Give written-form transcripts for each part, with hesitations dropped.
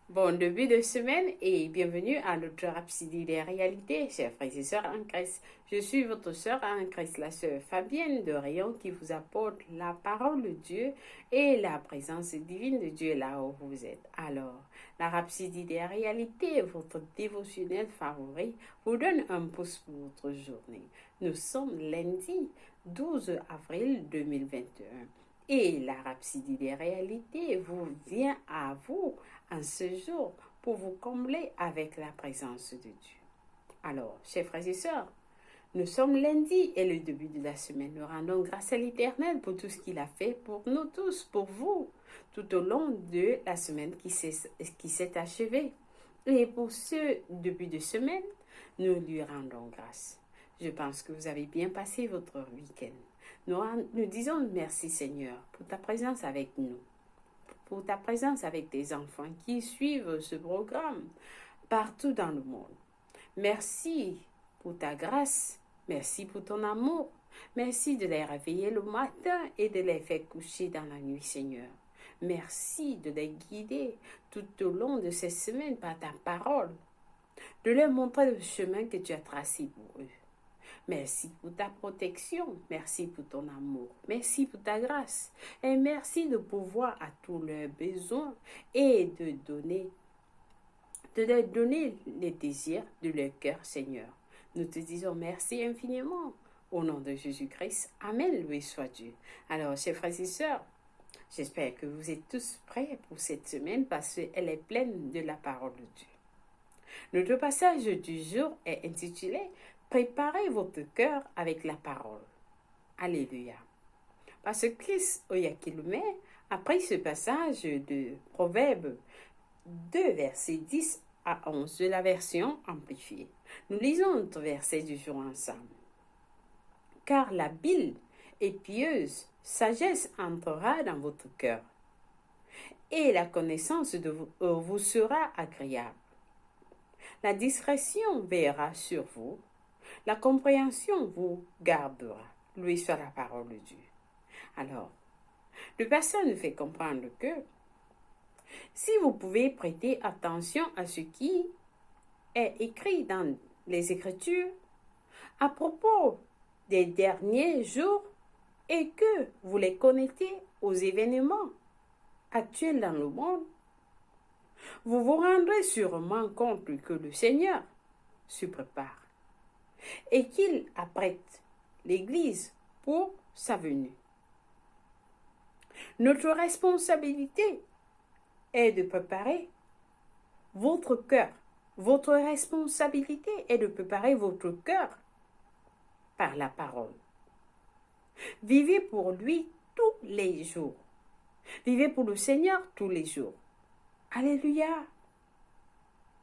Bon début de semaine et bienvenue à notre Rhapsodie des réalités, chers frères et sœurs en Christ. Je suis votre sœur en Christ, la sœur Fabienne de Rayon, qui vous apporte la parole de Dieu et la présence divine de Dieu là où vous êtes. Alors, la Rhapsodie des réalités, votre dévotionnel favori, vous donne un pouce pour votre journée. Nous sommes lundi 12 avril 2021 et la Rhapsodie des réalités vous vient à vous en ce jour pour vous combler avec la présence de Dieu. Alors, chers frères et sœurs, nous sommes lundi et le début de la semaine. Nous rendons grâce à l'Éternel pour tout ce qu'il a fait pour nous tous, pour vous, tout au long de la semaine qui s'est achevée. Et pour ce début de semaine, nous lui rendons grâce. Je pense que vous avez bien passé votre week-end. Nous disons merci Seigneur pour ta présence avec nous, pour ta présence avec tes enfants qui suivent ce programme partout dans le monde. Merci pour ta grâce, merci pour ton amour, merci de les réveiller le matin et de les faire coucher dans la nuit, Seigneur. Merci de les guider tout au long de ces semaines par ta parole, de leur montrer le chemin que tu as tracé pour eux. Merci pour ta protection, merci pour ton amour, merci pour ta grâce et merci de pouvoir à tous leurs besoins et de leur donner les désirs de leur cœur, Seigneur. Nous te disons merci infiniment au nom de Jésus-Christ. Amen, loué soit Dieu. Alors, chers frères et sœurs, j'espère que vous êtes tous prêts pour cette semaine parce qu'elle est pleine de la parole de Dieu. Notre passage du jour est intitulé « Préparez votre cœur avec la parole ». Alléluia. Parce que Christ Oyakilome a pris ce passage de Proverbes 2, versets 10 à 11 de la version amplifiée. Nous lisons notre verset du jour ensemble. « Car la bile et pieuse sagesse entrera dans votre cœur, et la connaissance de vous sera agréable. La discrétion veillera sur vous, la compréhension vous gardera. » Loué soit la parole de Dieu. Alors, le pasteur nous fait comprendre que si vous pouvez prêter attention à ce qui est écrit dans les Écritures à propos des derniers jours et que vous les connectez aux événements actuels dans le monde, vous vous rendrez sûrement compte que le Seigneur se prépare et qu'il apprête l'Église pour sa venue. Notre responsabilité est de préparer votre cœur. Votre responsabilité est de préparer votre cœur par la parole. Vivez pour lui tous les jours. Vivez pour le Seigneur tous les jours. Alléluia.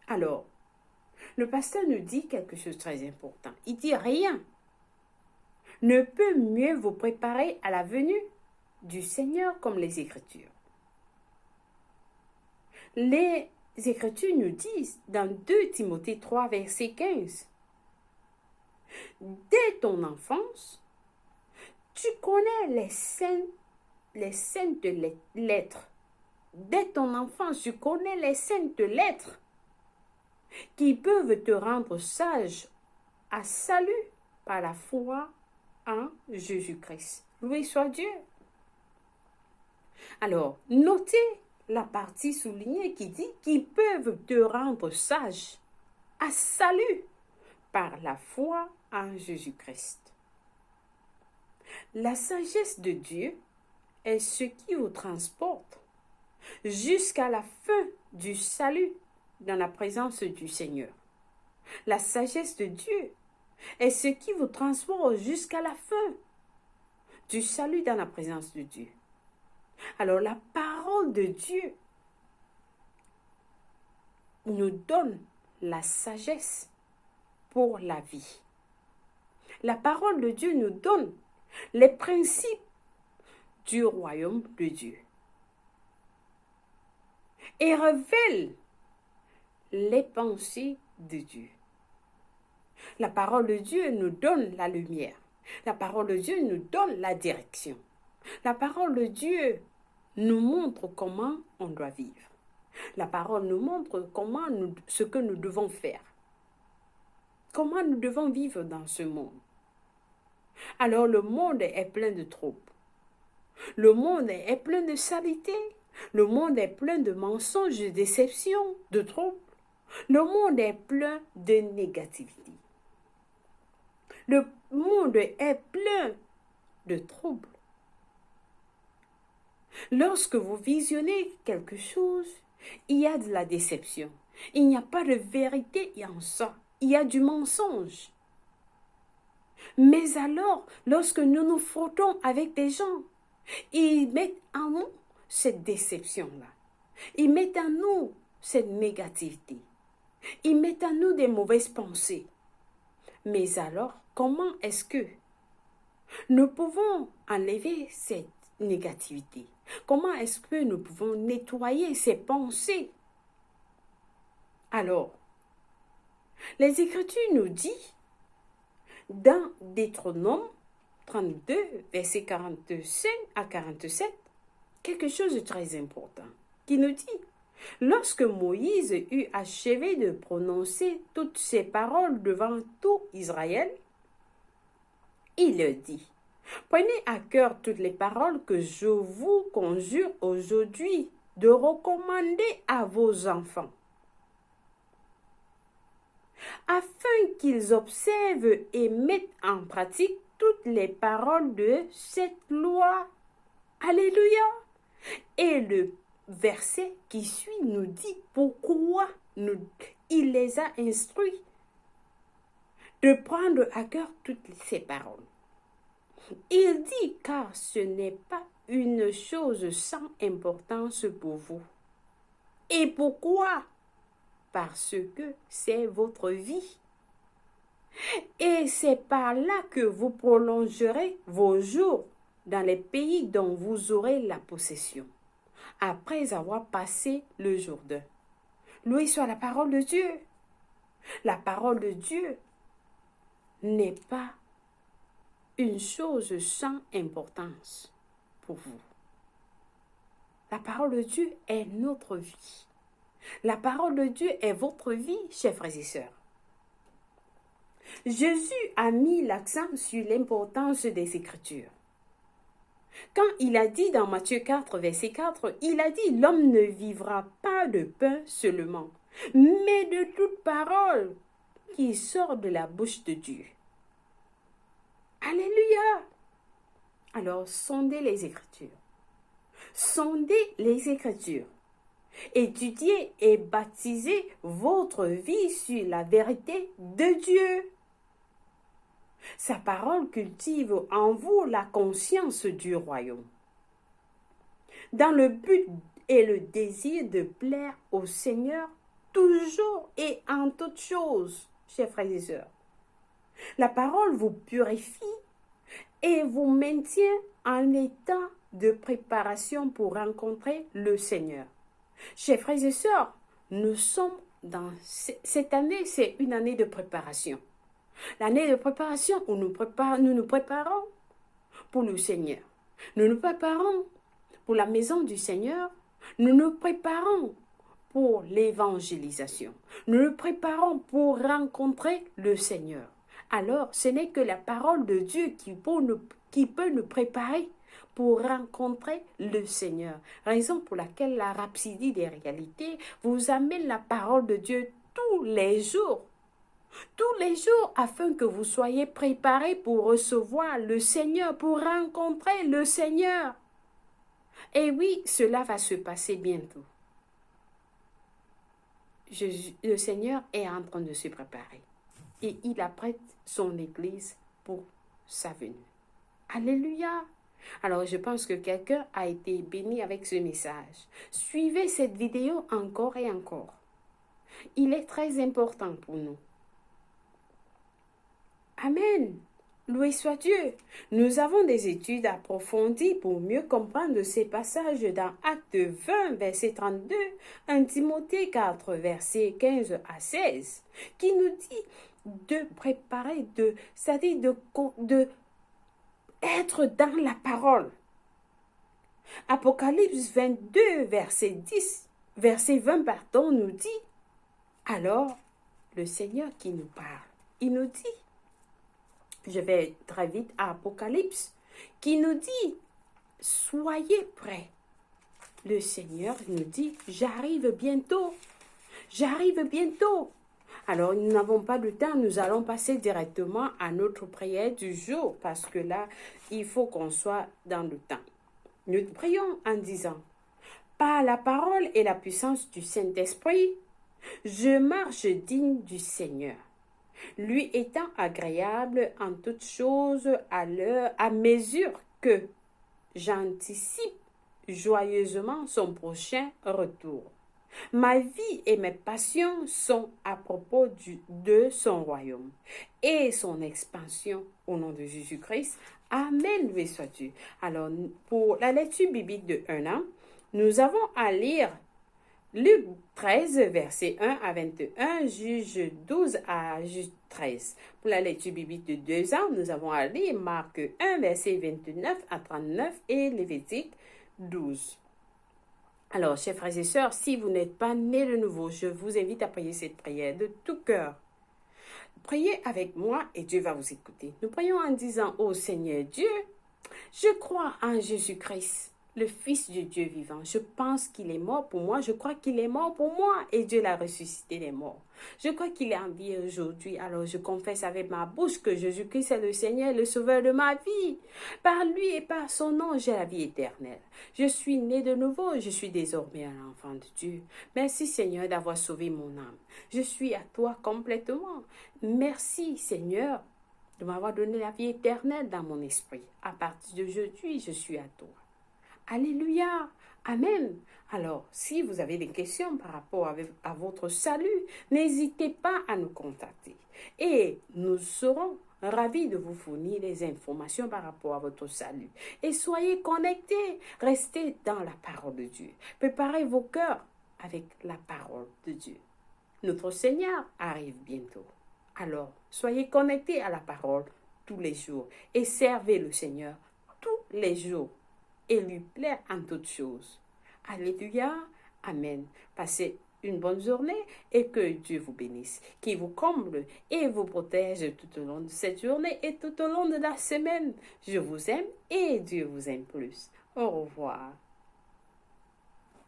Alors, le pasteur nous dit quelque chose de très important. Il dit rien ne peut mieux vous préparer à la venue du Seigneur comme les Écritures. Les Écritures nous disent dans 2 Timothée 3, verset 15, « Dès ton enfance, tu connais les saintes lettres. Dès ton enfance, tu connais les saintes lettres qui peuvent te rendre sage à salut par la foi en Jésus-Christ. » Loué soit Dieu. Alors, notez la partie soulignée qui dit qu'ils peuvent te rendre sage à salut par la foi en Jésus-Christ. La sagesse de Dieu est ce qui vous transporte jusqu'à la fin du salut dans la présence du Seigneur. La sagesse de Dieu est ce qui vous transporte jusqu'à la fin du salut dans la présence de Dieu. Alors la parole de Dieu nous donne la sagesse pour la vie. La parole de Dieu nous donne les principes du royaume de Dieu et révèle les pensées de Dieu. La parole de Dieu nous donne la lumière. La parole de Dieu nous donne la direction. La parole de Dieu nous montre comment on doit vivre. La parole nous montre ce que nous devons faire. Comment nous devons vivre dans ce monde. Alors le monde est plein de troubles. Le monde est plein de saleté. Le monde est plein de mensonges, de déceptions, de troubles. Le monde est plein de négativité. Le monde est plein de troubles. Lorsque vous visionnez quelque chose, il y a de la déception. Il n'y a pas de vérité en ça. Il y a du mensonge. Mais alors, lorsque nous nous frottons avec des gens, ils mettent en nous cette déception-là. Ils mettent en nous cette négativité. Ils mettent en nous des mauvaises pensées. Mais alors, comment est-ce que nous pouvons enlever cette négativité? Comment est-ce que nous pouvons nettoyer ces pensées? Alors, les Écritures nous disent, dans Deutéronome 32, versets 45 à 47, quelque chose de très important, qui nous dit, lorsque Moïse eut achevé de prononcer toutes ces paroles devant tout Israël, il dit, prenez à cœur toutes les paroles que je vous conjure aujourd'hui de recommander à vos enfants, afin qu'ils observent et mettent en pratique toutes les paroles de cette loi. Alléluia! Et le verset qui suit nous dit pourquoi il les a instruits de prendre à cœur toutes ces paroles. Il dit, car ce n'est pas une chose sans importance pour vous. Et pourquoi? Parce que c'est votre vie. Et c'est par là que vous prolongerez vos jours dans les pays dont vous aurez la possession, après avoir passé le Jourdain. Loué soit la parole de Dieu. La parole de Dieu n'est pas une chose sans importance pour vous. La parole de Dieu est notre vie. La parole de Dieu est votre vie, chers frères et sœurs. Jésus a mis l'accent sur l'importance des Écritures. Quand il a dit dans Matthieu 4, verset 4, il a dit « L'homme ne vivra pas de pain seulement, mais de toute parole qui sort de la bouche de Dieu. » Alléluia! Alors, sondez les Écritures. Sondez les Écritures. Étudiez et baptisez votre vie sur la vérité de Dieu. Sa parole cultive en vous la conscience du royaume, dans le but et le désir de plaire au Seigneur toujours et en toutes choses, chers frères et sœurs. La parole vous purifie et vous maintient en état de préparation pour rencontrer le Seigneur. Chers frères et sœurs, nous sommes dans cette année, c'est une année de préparation. L'année de préparation où nous nous préparons pour le Seigneur. Nous nous préparons pour la maison du Seigneur. Nous nous préparons pour l'évangélisation. Nous nous préparons pour rencontrer le Seigneur. Alors, ce n'est que la parole de Dieu qui peut nous préparer pour rencontrer le Seigneur. Raison pour laquelle la Rhapsodie des réalités vous amène la parole de Dieu tous les jours. Tous les jours, afin que vous soyez préparés pour recevoir le Seigneur, pour rencontrer le Seigneur. Et oui, cela va se passer bientôt. Le Seigneur est en train de se préparer. Et il apprête son Église pour sa venue. Alléluia! Alors, je pense que quelqu'un a été béni avec ce message. Suivez cette vidéo encore et encore. Il est très important pour nous. Amen. Loué soit Dieu. Nous avons des études approfondies pour mieux comprendre ces passages dans Acte 20, verset 32, 1 Timothée 4, verset 15 à 16, qui nous dit de préparer, c'est-à-dire de être dans la parole. Apocalypse 22, verset 10, verset 20, pardon, nous dit, alors le Seigneur qui nous parle, il nous dit, je vais très vite à Apocalypse, qui nous dit, soyez prêts. Le Seigneur nous dit, j'arrive bientôt, j'arrive bientôt. Alors, nous n'avons pas de temps, nous allons passer directement à notre prière du jour parce que là, il faut qu'on soit dans le temps. Nous prions en disant, par la parole et la puissance du Saint-Esprit, je marche digne du Seigneur, lui étant agréable en toutes choses à mesure que j'anticipe joyeusement son prochain retour. Ma vie et mes passions sont à propos de son royaume et son expansion au nom de Jésus-Christ. Amen, loué soit Dieu. Alors, pour la lecture biblique de 1 an, nous avons à lire Luc 13, verset 1 à 21, Juge 12 à Juge 13. Pour la lecture biblique de 2 ans, nous avons à lire Marc 1, verset 29 à 39 et Lévitique 12. Alors, chers frères et sœurs, si vous n'êtes pas nés de nouveau, je vous invite à prier cette prière de tout cœur. Priez avec moi et Dieu va vous écouter. Nous prions en disant, ô Seigneur Dieu, je crois en Jésus-Christ, le Fils de Dieu vivant. Je pense qu'il est mort pour moi. Je crois qu'il est mort pour moi et Dieu l'a ressuscité des morts. Je crois qu'il est en vie aujourd'hui. Alors je confesse avec ma bouche que Jésus-Christ est le Seigneur, le Sauveur de ma vie. Par lui et par son nom, j'ai la vie éternelle. Je suis né de nouveau. Je suis désormais un enfant de Dieu. Merci Seigneur d'avoir sauvé mon âme. Je suis à toi complètement. Merci Seigneur de m'avoir donné la vie éternelle dans mon esprit. À partir d'aujourd'hui, je suis à toi. Alléluia. Amen. Alors, si vous avez des questions par rapport à votre salut, n'hésitez pas à nous contacter. Et nous serons ravis de vous fournir les informations par rapport à votre salut. Et soyez connectés. Restez dans la parole de Dieu. Préparez vos cœurs avec la parole de Dieu. Notre Seigneur arrive bientôt. Alors, soyez connectés à la parole tous les jours et servez le Seigneur tous les jours et lui plaire en toutes choses. Alléluia. Amen. Passez une bonne journée et que Dieu vous bénisse, qu'il vous comble et vous protège tout au long de cette journée et tout au long de la semaine. Je vous aime et Dieu vous aime plus. Au revoir.